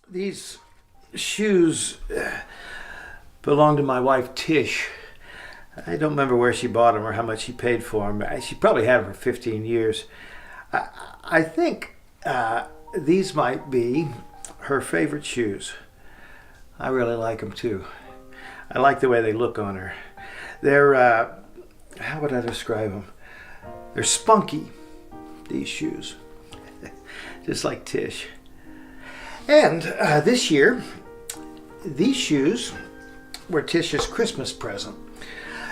These shoes belong to my wife Tish. I don't remember where she bought them or how much she paid for them. She probably had them for 15 years. I think these might be her favorite shoes. I really like them too. I like the way they look on her. They're, how would I describe them? They're spunky, these shoes. Just like Tish. And this year, these shoes were Tish's Christmas present.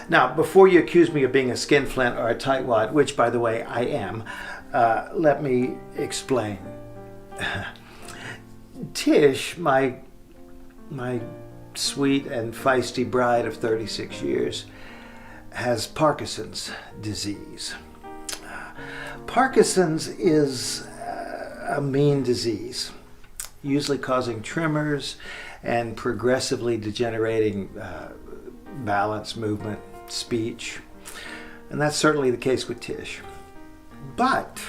Now, before you accuse me of being a skinflint or a tightwad, which, by the way, I am, let me explain. Tish, my sweet and feisty bride of 36 years, has Parkinson's disease. Parkinson's is a mean disease, usually causing tremors and progressively degenerating balance, movement, speech. And that's certainly the case with Tish. But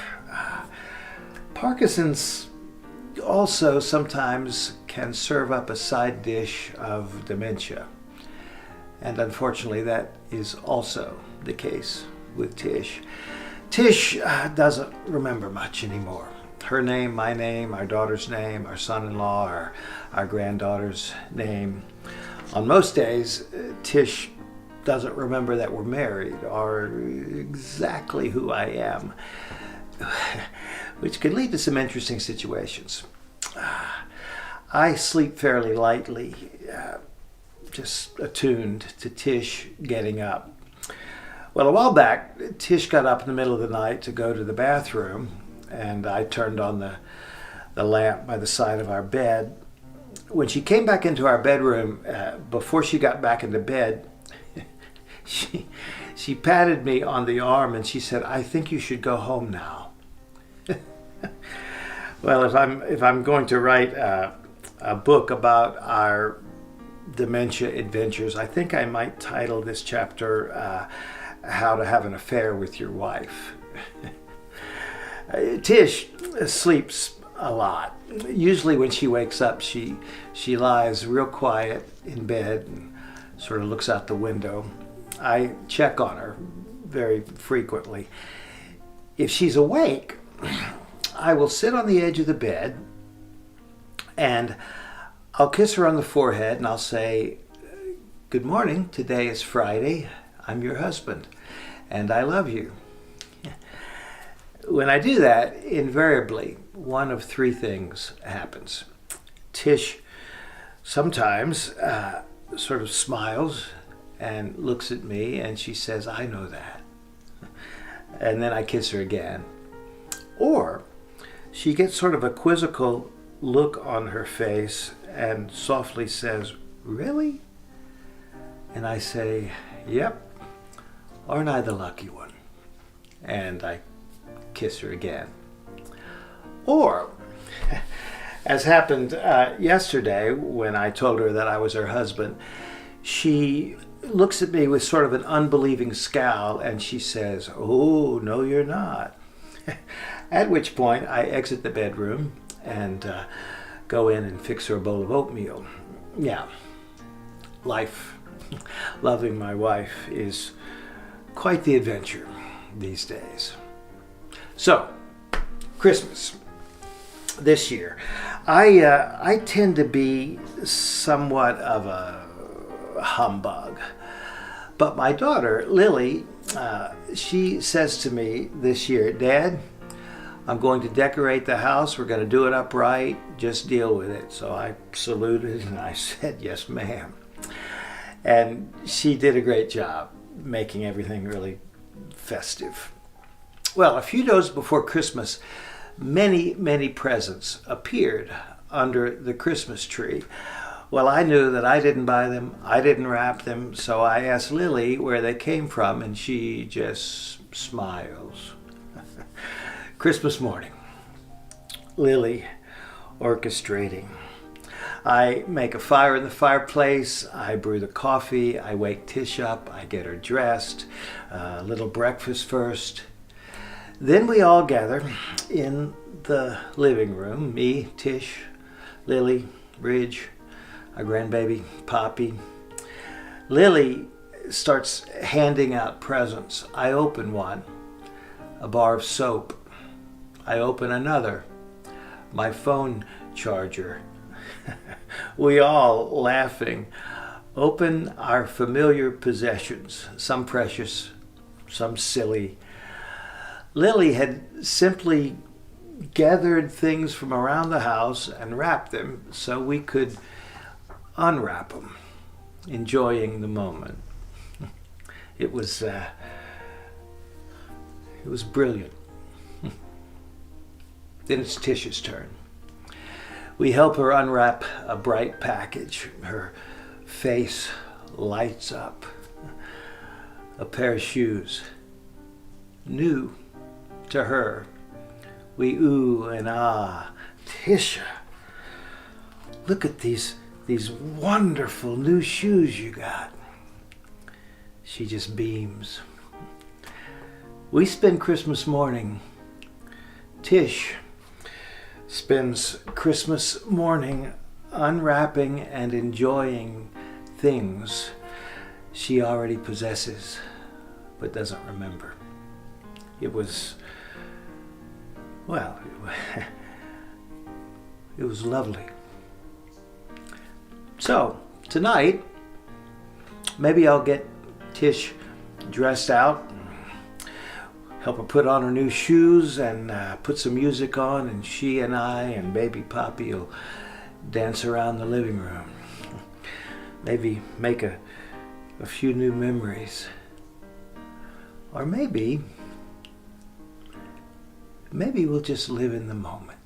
Parkinson's also sometimes can serve up a side dish of dementia. And unfortunately, that is also the case with Tish. Tish doesn't remember much anymore. Her name, my name, our daughter's name, our son-in-law, our granddaughter's name. On most days, Tish doesn't remember that we're married or exactly who I am, which can lead to some interesting situations. I sleep fairly lightly, just attuned to Tish getting up. Well, a while back, Tish got up in the middle of the night to go to the bathroom, and I turned on the lamp by the side of our bed. When she came back into our bedroom, before she got back into bed, she patted me on the arm and she said, "I think you should go home now." Well, if I'm going to write a book about our dementia adventures, I think I might title this chapter "How to Have an Affair with Your Wife." Tish sleeps a lot. Usually when she wakes up, she lies real quiet in bed and sort of looks out the window. I check on her very frequently. If she's awake, I will sit on the edge of the bed and I'll kiss her on the forehead and I'll say, "Good morning, today is Friday. I'm your husband and I love you." When I do that, invariably, one of three things happens. Tish sometimes sort of smiles and looks at me and she says, "I know that." And then I kiss her again. Or she gets sort of a quizzical look on her face and softly says, "Really?" And I say, "Yep, aren't I the lucky one?" And I kiss her again. Or, as happened yesterday when I told her that I was her husband, she looks at me with sort of an unbelieving scowl and she says, "Oh, no, you're not." At which point I exit the bedroom and go in and fix her a bowl of oatmeal. Yeah, life, loving my wife is quite the adventure these days. So, Christmas this year. I tend to be somewhat of a humbug. But my daughter, Lily, she says to me this year, "Dad, I'm going to decorate the house. We're going to do it upright. Just deal with it." So I saluted and I said, "Yes, ma'am." And she did a great job making everything really festive. Well, a few days before Christmas, many presents appeared under the Christmas tree. Well, I knew that I didn't buy them, I didn't wrap them, so I asked Lily where they came from, and she just smiles. Christmas morning, Lily orchestrating. I make a fire in the fireplace, I brew the coffee, I wake Tish up, I get her dressed, a little breakfast first. Then we all gather in the living room, me, Tish, Lily, Ridge, our grandbaby, Poppy. Lily starts handing out presents. I open one, a bar of soap. I open another, my phone charger. We all, laughing, open our familiar possessions, some precious, some silly. Lily had simply gathered things from around the house and wrapped them so we could unwrap them, enjoying the moment. It was brilliant. Then it's Tish's turn. We help her unwrap a bright package. Her face lights up. A pair of shoes, new to her. We ooh and ah. Tisha, look at these wonderful new shoes you got. She just beams. We spend Christmas morning. Tish spends Christmas morning unwrapping and enjoying things she already possesses but doesn't remember. It was, well, it was lovely. So, tonight, maybe I'll get Tish dressed out, help her put on her new shoes and put some music on, and she and I and baby Poppy will dance around the living room. Maybe make a few new memories. Or maybe we'll just live in the moment.